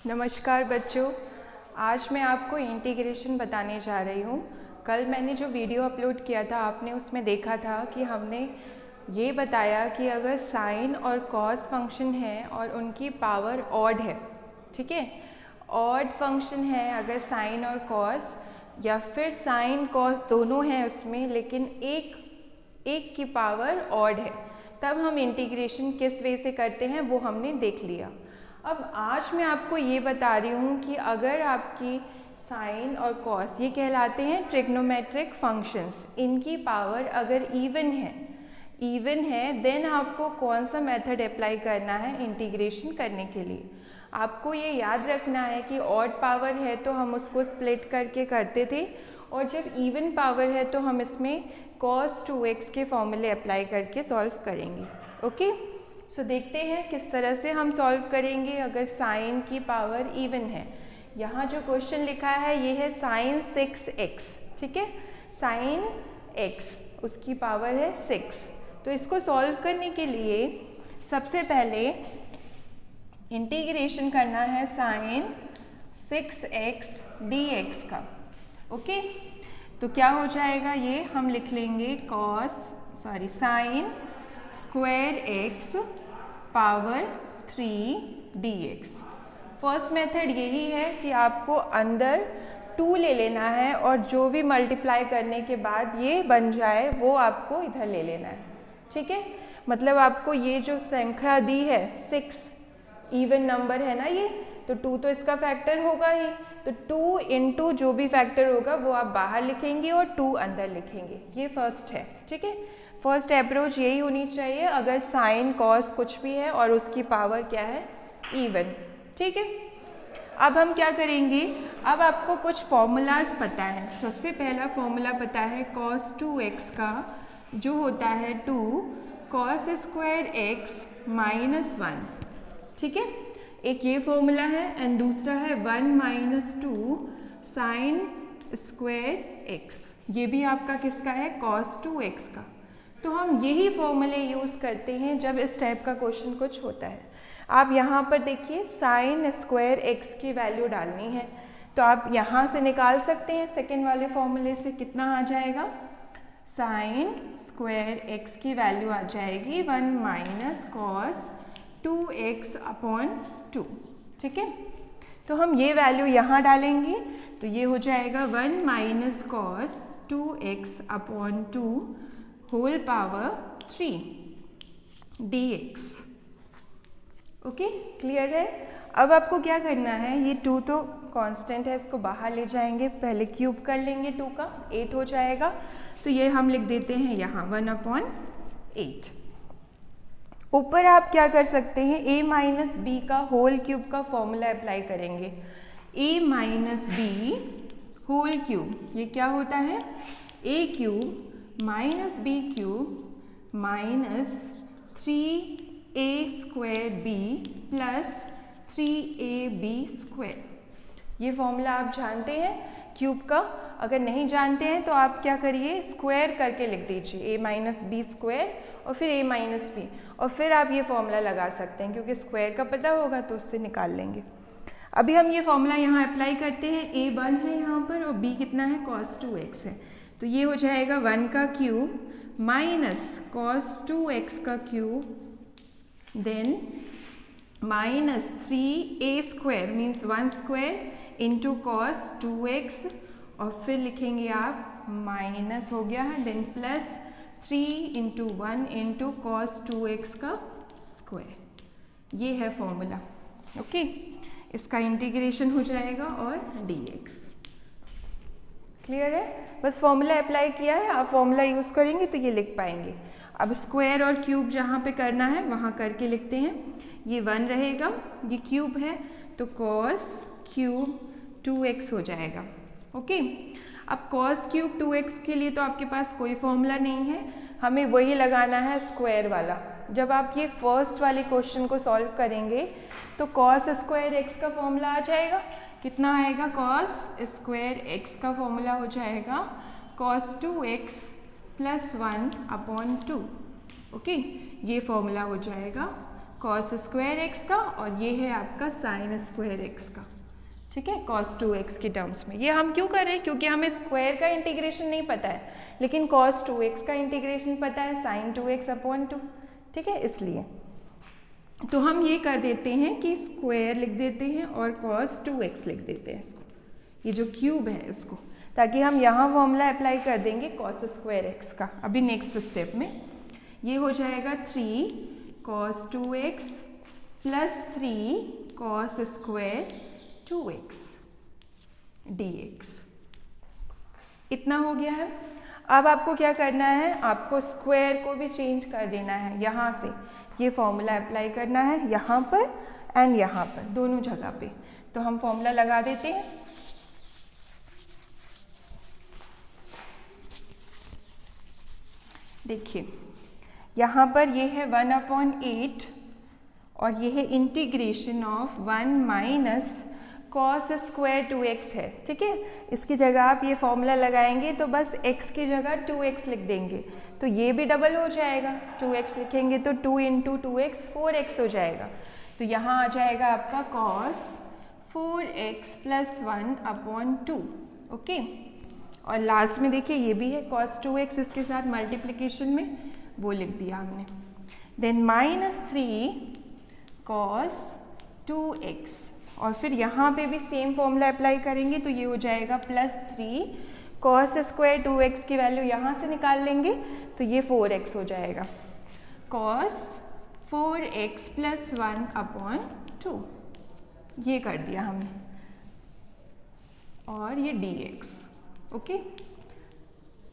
नमस्कार बच्चों, आज मैं आपको इंटीग्रेशन बताने जा रही हूँ। कल मैंने जो वीडियो अपलोड किया था आपने उसमें देखा था कि हमने ये बताया कि अगर साइन और कॉस फंक्शन है और उनकी पावर ऑड है, ठीक है, ऑड फंक्शन है अगर साइन और कॉस, या फिर साइन कॉस दोनों हैं उसमें लेकिन एक की पावर ऑड है, तब हम इंटीग्रेशन किस वे से करते हैं वो हमने देख लिया। अब आज मैं आपको ये बता रही हूँ कि अगर आपकी साइन और कॉस ये कहलाते हैं ट्रिग्नोमेट्रिक फंक्शंस, इनकी पावर अगर इवन है देन आपको कौन सा मेथड अप्लाई करना है इंटीग्रेशन करने के लिए। आपको ये याद रखना है कि ऑड पावर है तो हम उसको स्प्लिट करके करते थे, और जब इवन पावर है तो हम इसमें cos 2x के फॉर्मूले अप्लाई करके सॉल्व करेंगे। ओके, सो देखते हैं किस तरह से हम सॉल्व करेंगे अगर साइन की पावर इवन है। यहाँ जो क्वेश्चन लिखा है ये है साइन 6x, ठीक है, साइन x उसकी पावर है 6। तो इसको सॉल्व करने के लिए सबसे पहले इंटीग्रेशन करना है साइन 6x dx का। ओके, तो क्या हो जाएगा, ये हम लिख लेंगे sine square x power 3 dx। First method यही है कि आपको अंदर 2 ले लेना है और जो भी मल्टीप्लाई करने के बाद ये बन जाए वो आपको इधर ले लेना है, ठीक है। मतलब आपको ये जो संख्या दी है 6 इवन नंबर है ना ये, तो 2 तो इसका फैक्टर होगा ही, तो 2 इंटू जो भी फैक्टर होगा वो आप बाहर लिखेंगे और 2 अंदर लिखेंगे। ये फर्स्ट है, ठीक है। फर्स्ट अप्रोच यही होनी चाहिए अगर साइन कॉस कुछ भी है और उसकी पावर क्या है, इवन, ठीक है। अब हम क्या करेंगे, अब आपको कुछ फॉर्मूलाज पता है। सबसे पहला फॉर्मूला पता है cos 2x का, जो होता है 2 cos स्क्वायर x माइनस 1, ठीक है। एक ये फॉर्मूला है एंड दूसरा है 1 माइनस 2 साइन स्क्वायर x, ये भी आपका किसका है, cos 2x का। तो हम यही फॉर्मूले यूज़ करते हैं जब इस टाइप का क्वेश्चन कुछ होता है। आप यहाँ पर देखिए साइन स्क्वायर x की वैल्यू डालनी है, तो आप यहाँ से निकाल सकते हैं सेकेंड वाले फॉर्मूले से। कितना आ जाएगा, साइन स्क्वायर x की वैल्यू आ जाएगी 1 माइनस कॉस 2x अपॉन 2, ठीक है। तो हम ये वैल्यू यहाँ डालेंगे तो ये हो जाएगा 1 minus cos 2x upon 2 whole power 3 dx। Okay, clear है। अब आपको क्या करना है, ये 2 तो कांस्टेंट है, इसको बाहर ले जाएंगे, पहले क्यूब कर लेंगे 2 का, 8 हो जाएगा। तो ये हम लिख देते हैं यहाँ 1/8। ऊपर आप क्या कर सकते हैं, a माइनस बी का होल क्यूब का फॉर्मूला अप्लाई करेंगे। a minus B whole cube, ये क्या होता है, a cube minus B cube minus 3a square B plus 3ab square. ये फॉर्मूला आप जानते हैं क्यूब का। अगर नहीं जानते हैं तो आप क्या करिए, स्क्वायर करके लिख दीजिए a माइनस बी स्क्वायर और फिर a माइनस बी, और फिर आप ये फॉर्मूला लगा सकते हैं क्योंकि स्क्वायर का पता होगा तो उससे निकाल लेंगे। अभी हम ये फॉर्मूला यहाँ अप्लाई करते हैं। a 1 है यहाँ पर और b कितना है, cos 2x है, तो ये हो जाएगा 1 का क्यूब माइनस cos 2x का cube then minus 3a square means 1 square into cos 2x, और फिर लिखेंगे आप माइनस हो गया है then plus 3 into 1 into cos 2x का स्क्वायर। ये है फॉर्मूला। ओके, इसका इंटीग्रेशन हो जाएगा और dx। क्लियर है, बस फॉर्मूला अप्लाई किया है, आप फॉर्मूला यूज़ करेंगे तो ये लिख पाएंगे। अब स्क्वायर और क्यूब जहाँ पे करना है वहाँ करके लिखते हैं। ये 1 रहेगा, ये क्यूब है तो cos क्यूब 2x हो जाएगा। ओके, अब cos क्यूब 2x के लिए तो आपके पास कोई फॉर्मूला नहीं है, हमें वही लगाना है स्क्वायर वाला। जब आप ये फर्स्ट वाले क्वेश्चन को सॉल्व करेंगे तो cos स्क्वायर x का फॉर्मूला आ जाएगा। कितना आएगा, cos स्क्वायर x का फॉर्मूला हो जाएगा cos 2x plus 1 upon 2। Okay, ये फॉर्मूला हो जाएगा कॉस स्क्वायर एक्स का और ये है आपका साइन स्क्वायर एक्स का, ठीक है, cos 2x के टर्म्स में। ये हम क्यों कर रहे हैं? क्योंकि हमें स्क्वायर का इंटीग्रेशन नहीं पता है, लेकिन cos 2x का इंटीग्रेशन पता है, sin 2x अपॉन 2, ठीक है, इसलिए। तो हम ये कर देते हैं कि स्क्वायर लिख देते हैं और cos 2x लिख देते हैं इसको, ये जो क्यूब है इसको, ताकि हम यहाँ फॉर्मूला अप्लाई कर देंगे cos स्क्वायर x का। अभी नेक्स्ट स्टेप में ये हो जाएगा 3 cos 2x plus 3 cos square 2x dx, इतना हो गया है। अब आपको क्या करना है? आपको स्क्वायर को भी चेंज कर देना है, यहाँ से ये फॉर्मूला अप्लाई करना है यहाँ पर एंड यहाँ पर, दोनों जगह पे। तो हम फॉर्मूला लगा देते हैं। देखिए यहाँ पर ये है 1/8 और ये है integration of 1 minus cos square 2x है, ठीक है। इसकी जगह आप ये फॉर्मूला लगाएंगे तो बस x की जगह 2x लिख देंगे, तो ये भी डबल हो जाएगा, 2x लिखेंगे तो 2 इंटू 2x 4x हो जाएगा। तो यहाँ आ जाएगा आपका cos 4x plus 1 upon 2, okay. और लास्ट में देखिए ये भी है cos 2x, इसके साथ मल्टीप्लिकेशन में वो लिख दिया हमने। देन माइनस 3 cos 2x और फिर यहाँ पे भी सेम फॉर्मूला अप्लाई करेंगे तो ये हो जाएगा प्लस 3 cos स्क्वायर 2x की वैल्यू यहाँ से निकाल लेंगे तो ये 4x हो जाएगा, cos 4x प्लस 1 अपॉन 2, ये कर दिया हमने, और ये dx, ओके।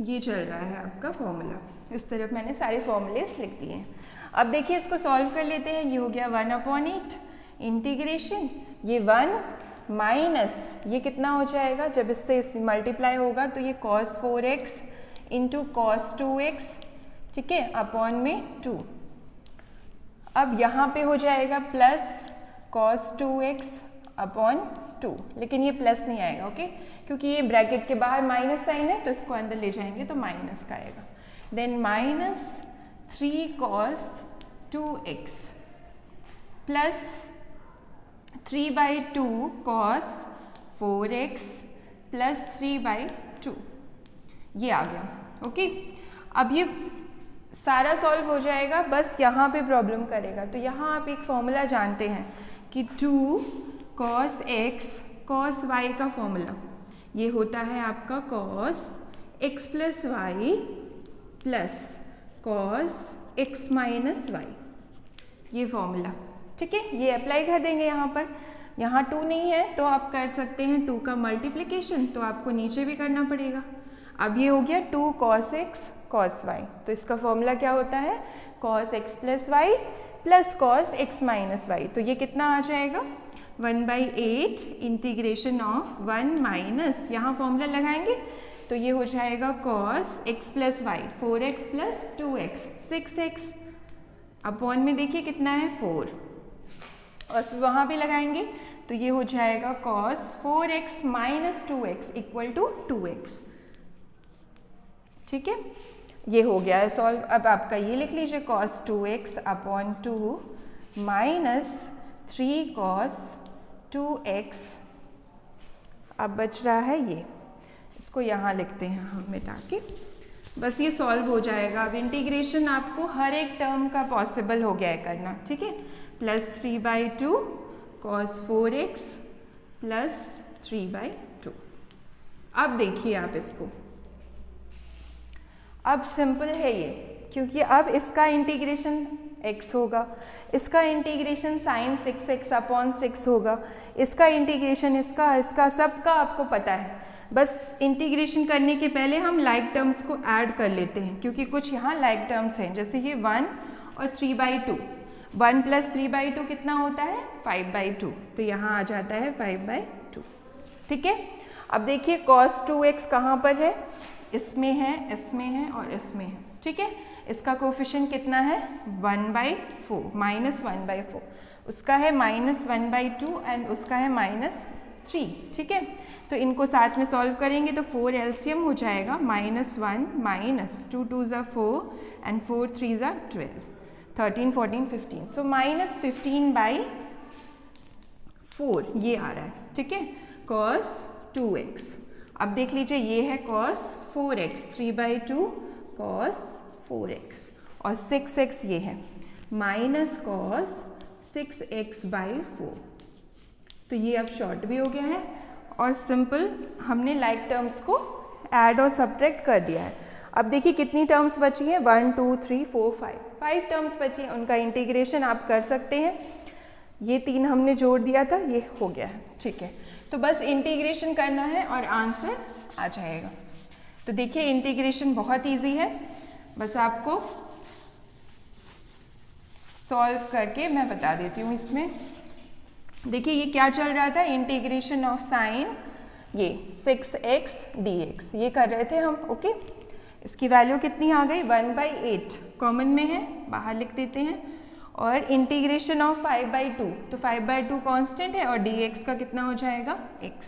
ये चल रहा है आपका फॉर्मूला, इस तरफ मैंने सारे फॉर्मूलेस लिख दिए हैं। अब देखिए इसको सॉल्व कर लेते हैं। ये हो गया 1/8 इंटीग्रेशन, ये 1 माइनस ये कितना हो जाएगा, जब इससे मल्टीप्लाई होगा तो ये cos 4x into cos 2x, ठीक है, अपॉन में 2। अब यहाँ पे हो जाएगा प्लस cos 2x अपॉन 2, लेकिन ये प्लस नहीं आएगा, ओके, क्योंकि ये ब्रैकेट के बाहर माइनस साइन है तो इसको अंदर ले जाएंगे तो माइनस का आएगा। Then minus 3 cos 2x plus 3/2 cos 4x plus 3/2, ये आ गया, ओके। अब ये सारा सॉल्व हो जाएगा, बस यहाँ पे प्रॉब्लम करेगा। तो यहाँ आप एक फॉर्मूला जानते हैं कि 2 cos x cos y का फॉर्मूला ये होता है आपका cos x plus y plus cos x minus y, ये फॉर्मूला, ठीक है। ये अप्लाई कर देंगे यहाँ पर। यहाँ 2 नहीं है तो आप कर सकते हैं 2 का मल्टीप्लिकेशन, तो आपको नीचे भी करना पड़ेगा। अब ये हो गया 2 cos x cos y, तो इसका फॉर्मूला क्या होता है, cos x plus y plus cos x minus y, तो ये कितना आ जाएगा 1/8 इंटीग्रेशन ऑफ 1 माइनस, यहाँ फॉर्मूला लगाएंगे तो ये हो जाएगा cos x plus Y 4x plus 2x 6x upon में देखिए कितना है 4, और फिर वहाँ भी लगाएंगे तो ये हो जाएगा cos 4x minus 2x equal to 2x, ठीक है। ये हो गया है सॉल्व। अब आपका ये लिख लीजिए cos 2x upon 2 minus 3 cos 2x, अब बच रहा है ये, इसको यहाँ लिखते हैं हम मिटा के, बस ये सॉल्व हो जाएगा। अब इंटीग्रेशन आपको हर एक टर्म का पॉसिबल हो गया है करना, ठीक है। Plus 3/2 cos 4x plus 3/2। अब देखिए आप इसको, अब सिंपल है ये, क्योंकि अब इसका इंटीग्रेशन x होगा, इसका इंटीग्रेशन साइन 6x अपॉन 6 होगा, इसका इंटीग्रेशन इसका सबका आपको पता है। बस इंटीग्रेशन करने के पहले हम लाइक टर्म्स को ऐड कर लेते हैं, क्योंकि कुछ यहाँ लाइक टर्म्स हैं, जैसे ये 1 और 3/2, 1 प्लस 3/2 कितना होता है 5/2, तो यहाँ आ जाता है 5/2, ठीक है। अब देखिए cos 2x कहाँ पर है, इसमें है, इसमें है और इसमें है, ठीक है। इसका कोफिशिएंट कितना है 1/4 माइनस 1/4, उसका है माइनस 1/2 एंड उसका है -3, ठीक है। तो इनको साथ में सॉल्व करेंगे तो 4 एलसीएम हो जाएगा -1 -2 2 4 एंड 4 3 12, 13, 14, 15, सो -15/4 ये आ रहा है, ठीक है, cos 2x। अब देख लीजिए ये है cos 4x, 3/2 cos 4x, और 6x ये है माइनस cos 6x/4। तो ये अब शॉर्ट भी हो गया है और सिंपल हमने लाइक टर्म्स को ऐड और सब्ट्रैक्ट कर दिया है। अब देखिए कितनी टर्म्स बची हैं, 1 2 3 4 5 टर्म्स बची हैं, उनका इंटीग्रेशन आप कर सकते हैं। ये 3 हमने जोड़ दिया था, ये हो गया है, ठीक है। तो बस इंटीग्रेशन करना है और आंसर आ जाएगा। तो देखिए इंटीग्रेशन बहुत इजी है, बस आपको सॉल्व करके मैं बता देती हूँ। इसमें देखिए ये क्या चल रहा था, इंटीग्रेशन ऑफ साइन ये 6x dx ये कर रहे थे हम, ओके। इसकी वैल्यू कितनी आ गई, 1/8 कॉमन में है, बाहर लिख देते हैं। और इंटीग्रेशन ऑफ 5/2, तो 5/2 कांस्टेंट है और dx का कितना हो जाएगा x।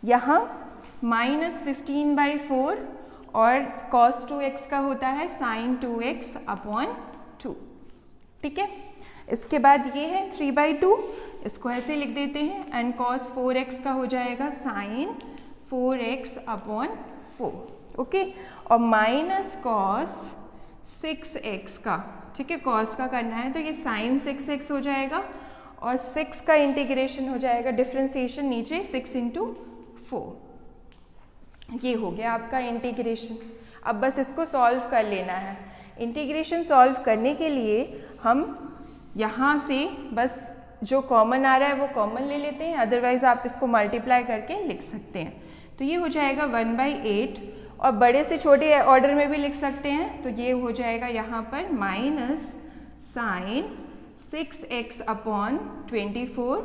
यहाँ -15/4 और cos 2x का होता है sin 2x/2, ठीक है। इसके बाद ये है 3/2, इसको ऐसे लिख देते हैं, एंड cos 4x का हो जाएगा sin 4x/4, ओके। और माइनस cos 6x का, ठीक है, cos का करना है तो ये sin 6x हो जाएगा, और 6 का इंटीग्रेशन हो जाएगा, डिफ्रेंसिएशन नीचे 6 × 4, ये हो गया आपका इंटीग्रेशन। अब बस इसको सॉल्व कर लेना है। इंटीग्रेशन सॉल्व करने के लिए हम यहाँ से बस जो कॉमन आ रहा है वो कॉमन ले लेते हैं, अदरवाइज आप इसको मल्टीप्लाई करके लिख सकते हैं। तो ये हो जाएगा 1/8, और बड़े से छोटे ऑर्डर में भी लिख सकते हैं, तो ये हो जाएगा यहाँ पर माइनस साइन 6x/24,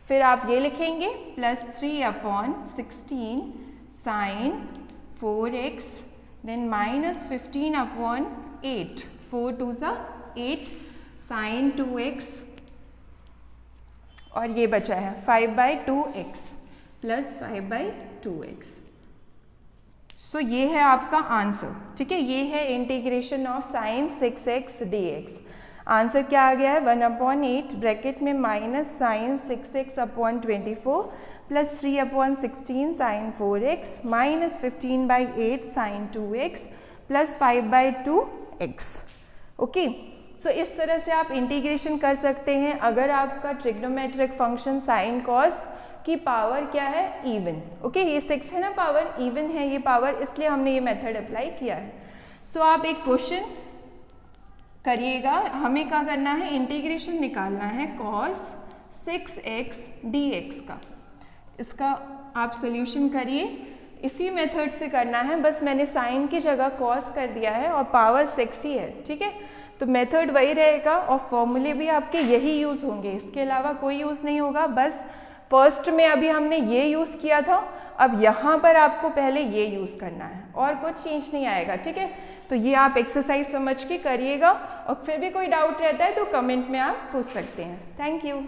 फिर आप ये लिखेंगे plus 3/16 sine 4x, then minus 15/8, 4 2 8 sine 2x, और ये बचा है 5/2x प्लस 5/2x। सो ये है आपका आंसर, ठीक है। ये है integration of sine 6x dx। Answer क्या आ गया है, 1/8 ब्रैकेट में minus sine 6x/24 plus 3/16 sine 4x minus 15/8 sine 2x plus 5/2x, okay. So इस तरह से आप इंटीग्रेशन कर सकते हैं अगर आपका ट्रिग्नोमेट्रिक फंक्शन साइन कॉस की पावर क्या है, इवन, ओके। ये 6 है ना पावर, इवन है ये पावर, इसलिए हमने ये मेथड अप्लाई किया है। सो आप एक क्वेश्चन करिएगा, हमें क्या करना है, इंटीग्रेशन निकालना है cos 6x dx का। इसका आप सोल्यूशन करिए, इसी मेथड से करना है, बस मैंने साइन की जगह cos कर दिया है और पावर 6 ही है, ठीक है। तो मेथड वही रहेगा और फॉर्मूले भी आपके यही यूज़ होंगे, इसके अलावा कोई यूज़ नहीं होगा। बस फर्स्ट में अभी हमने ये यूज़ किया था, अब यहाँ पर आपको पहले ये यूज़ करना है और कुछ चेंज नहीं आएगा, ठीक है। तो ये आप एक्सरसाइज समझ के करिएगा, और फिर भी कोई डाउट रहता है तो कमेंट में आप पूछ सकते हैं। Thank you.